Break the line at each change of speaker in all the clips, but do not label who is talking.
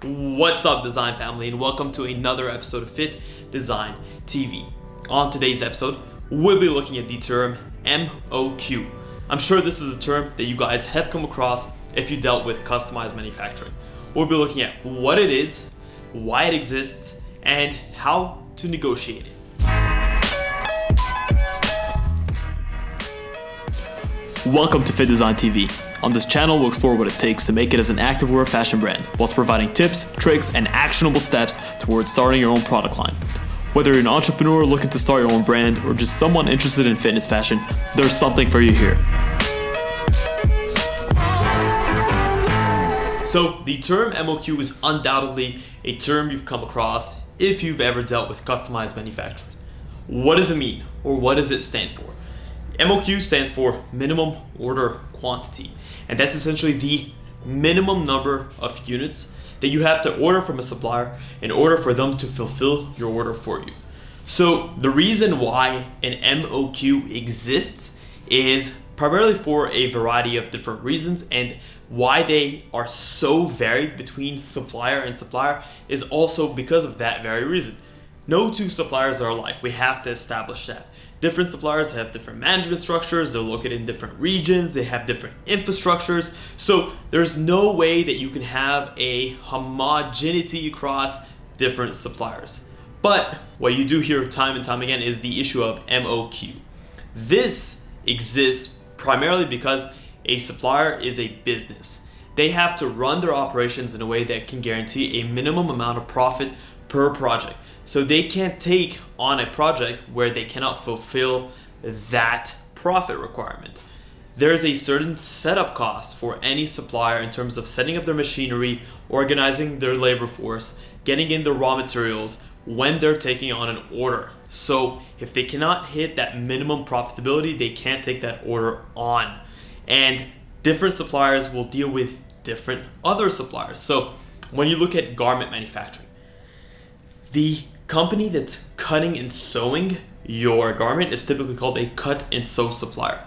What's up, design family, and welcome to another episode of FittDesign TV. On today's episode, we'll be looking at the term MOQ. I'm sure this is a term that you guys have come across if you dealt with customized manufacturing. We'll be looking at what it is, why it exists, and how to negotiate it. Welcome to FittDesign TV. On this channel, we'll explore what it takes to make it as an activewear fashion brand, whilst providing tips, tricks, and actionable steps towards starting your own product line. Whether you're an entrepreneur looking to start your own brand, or just someone interested in fitness fashion, there's something for you here. So, the term MOQ is undoubtedly a term you've come across if you've ever dealt with customized manufacturing. What does it mean, or what does it stand for? MOQ stands for minimum order quantity, and that's essentially the minimum number of units that you have to order from a supplier in order for them to fulfill your order for you. So the reason why an MOQ exists is primarily for a variety of different reasons, and why they are so varied between supplier and supplier is also because of that very reason. No two suppliers are alike. We have to establish that. Different suppliers have different management structures, they're located in different regions, they have different infrastructures. So there's no way that you can have a homogeneity across different suppliers. But what you do hear time and time again is the issue of MOQ. This exists primarily because a supplier is a business. They have to run their operations in a way that can guarantee a minimum amount of profit per project. So they can't take on a project where they cannot fulfill that profit requirement. There's a certain setup cost for any supplier in terms of setting up their machinery, organizing their labor force, getting in the raw materials when they're taking on an order. So if they cannot hit that minimum profitability, they can't take that order on. And different suppliers will deal with different other suppliers. So when you look at garment manufacturing, the company that's cutting and sewing your garment is typically called a cut and sew supplier.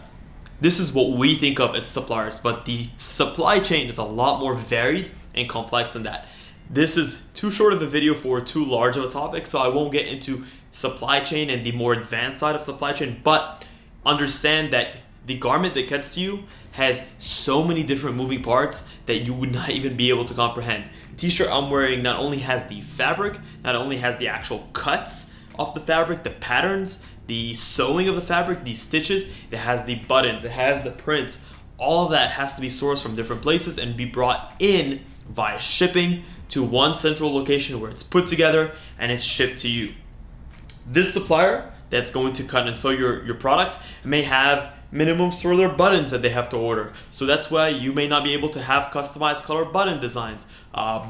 This is what we think of as suppliers, but the supply chain is a lot more varied and complex than that. This is too short of a video for too large of a topic, so I won't get into supply chain and the more advanced side of supply chain, but understand that the garment that cuts to you has so many different moving parts that you would not even be able to comprehend. The t-shirt I'm wearing not only has the fabric, not only has the actual cuts of the fabric, the patterns, the sewing of the fabric, the stitches, it has the buttons, it has the prints. All of that has to be sourced from different places and be brought in via shipping to one central location where it's put together and it's shipped to you. This supplier that's going to cut and sew your products may have minimums for their buttons that they have to order. So that's why you may not be able to have customized color button designs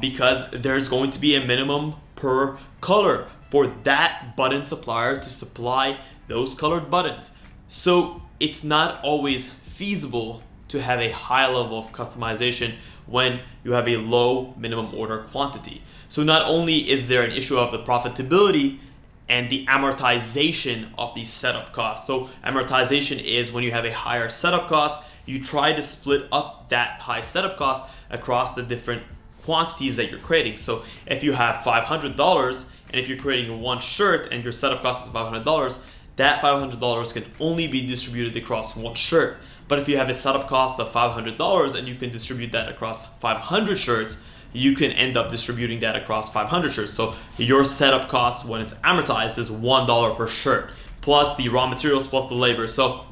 because there's going to be a minimum per color for that button supplier to supply those colored buttons. So it's not always feasible to have a high level of customization when you have a low minimum order quantity. So not only is there an issue of the profitability and the amortization of the setup costs. So amortization is when you have a higher setup cost, you try to split up that high setup cost across the different quantities that you're creating. So if you have $500 and if you're creating one shirt and your setup cost is $500, that $500 can only be distributed across one shirt. But if you have a setup cost of $500 and you can distribute that across 500 shirts, you can end up distributing that across 500 shirts. So your setup cost when it's amortized is $1 per shirt, plus the raw materials, plus the labor. So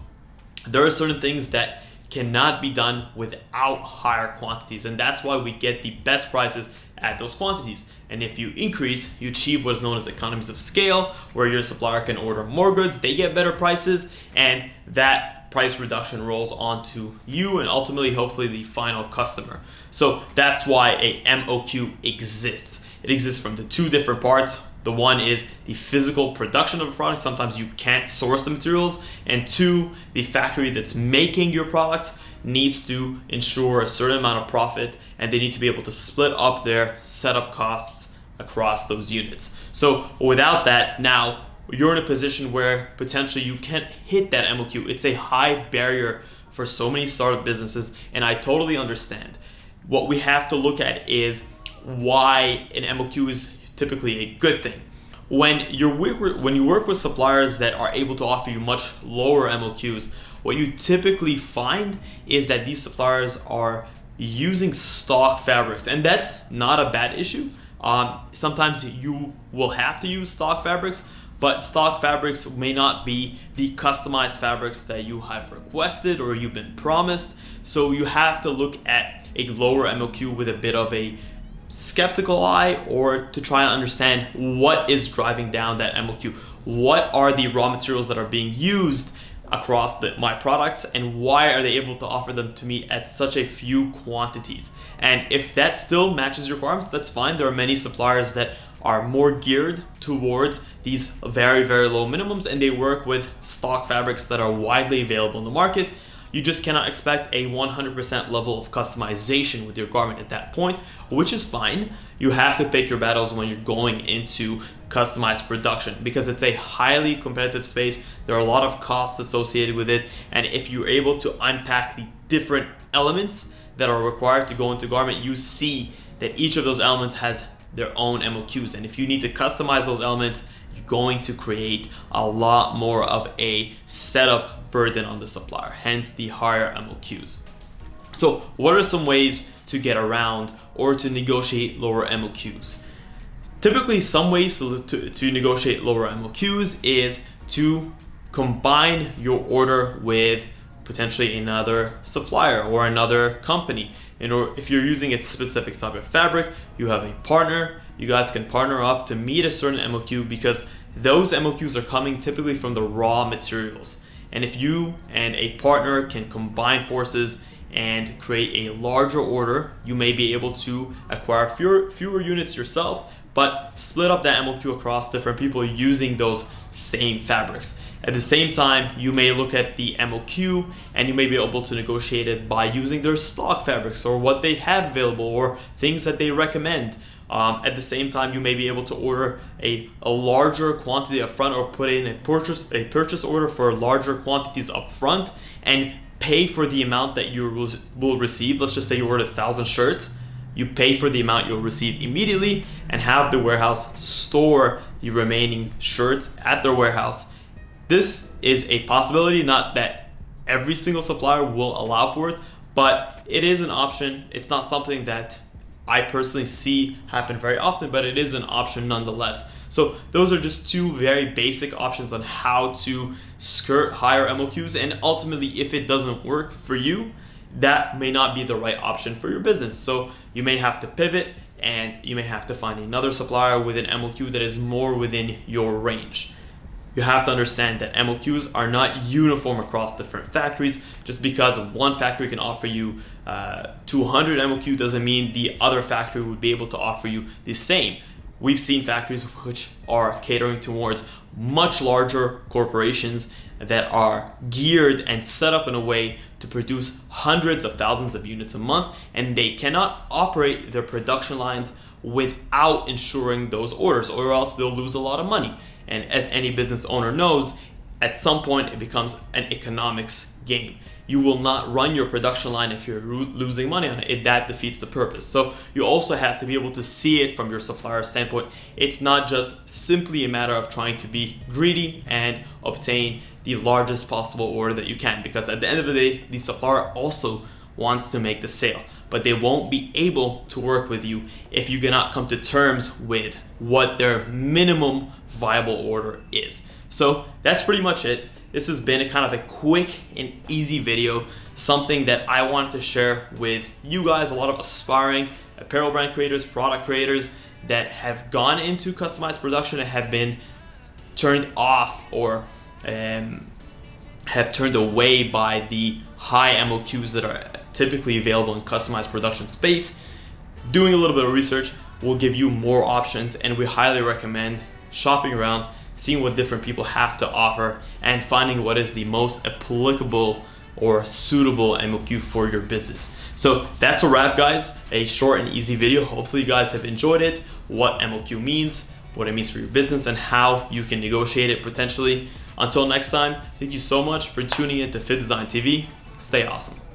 there are certain things that cannot be done without higher quantities, and that's why we get the best prices at those quantities. And if you increase, you achieve what is known as economies of scale, where your supplier can order more goods, they get better prices, and that price reduction rolls onto you and ultimately, hopefully, the final customer. So that's why a MOQ exists. It exists from the two different parts. The one is the physical production of a product. Sometimes you can't source the materials. And two, the factory that's making your products needs to ensure a certain amount of profit, and they need to be able to split up their setup costs across those units. So without that, now you're in a position where potentially you can't hit that MOQ. It's a high barrier for so many startup businesses, and I totally understand. What we have to look at is why an MOQ is typically a good thing. When you work with suppliers that are able to offer you much lower MOQs, what you typically find is that these suppliers are using stock fabrics, and that's not a bad issue. Sometimes you will have to use stock fabrics, but stock fabrics may not be the customized fabrics that you have requested or you've been promised. So you have to look at a lower MOQ with a bit of a skeptical eye, or to try and understand what is driving down that MOQ. What are the raw materials that are being used across my products, and why are they able to offer them to me at such a few quantities? And if that still matches your requirements, that's fine. There are many suppliers that are more geared towards these very, very low minimums, and they work with stock fabrics that are widely available in the market. You just cannot expect a 100% level of customization with your garment at that point, which is fine. You have to pick your battles when you're going into customized production, because it's a highly competitive space. There are a lot of costs associated with it, and if you're able to unpack the different elements that are required to go into garment, you see that each of those elements has their own MOQs, and if you need to customize those elements, you're going to create a lot more of a setup burden on the supplier, hence the higher MOQs. So what are some ways to get around or to negotiate lower MOQs? Typically, some ways to negotiate lower MOQs is to combine your order with potentially another supplier or another company. If you're using a specific type of fabric, you have a partner, you guys can partner up to meet a certain MOQ, because those MOQs are coming typically from the raw materials. And if you and a partner can combine forces and create a larger order, you may be able to acquire fewer units yourself, but split up that MOQ across different people using those same fabrics. At the same time, you may look at the MOQ and you may be able to negotiate it by using their stock fabrics or what they have available or things that they recommend. At the same time, you may be able to order a larger quantity up front, or put in a purchase order for larger quantities up front and pay for the amount that you will receive. Let's just say you order 1,000 shirts. You pay for the amount you'll receive immediately and have the warehouse store the remaining shirts at their warehouse. This is a possibility, not that every single supplier will allow for it, but it is an option. It's not something that I personally see happen very often, but it is an option nonetheless. So those are just two very basic options on how to skirt higher MOQs, and ultimately, if it doesn't work for you, that may not be the right option for your business. So you may have to pivot, and you may have to find another supplier with an MOQ that is more within your range. You have to understand that MOQs are not uniform across different factories. Just because one factory can offer you 200 MOQ doesn't mean the other factory would be able to offer you the same. We've seen factories which are catering towards much larger corporations that are geared and set up in a way to produce hundreds of thousands of units a month, and they cannot operate their production lines without ensuring those orders, or else they'll lose a lot of money. And as any business owner knows, at some point it becomes an economics game. You will not run your production line if you're losing money on it. That defeats the purpose. So you also have to be able to see it from your supplier standpoint. It's not just simply a matter of trying to be greedy and obtain the largest possible order that you can, because at the end of the day, the supplier also wants to make the sale, but they won't be able to work with you if you cannot come to terms with what their minimum viable order is. So that's pretty much it. This has been a kind of a quick and easy video, something that I wanted to share with you guys, a lot of aspiring apparel brand creators, product creators that have gone into customized production and have been turned off or have turned away by the high MOQs that are typically available in customized production space. Doing a little bit of research will give you more options, and we highly recommend shopping around, seeing what different people have to offer, and finding what is the most applicable or suitable MOQ for your business. So that's a wrap, guys. A short and easy video. Hopefully you guys have enjoyed it, what MOQ means, what it means for your business, and how you can negotiate it potentially. Until next time, thank you so much for tuning in to FittDesign TV. Stay awesome.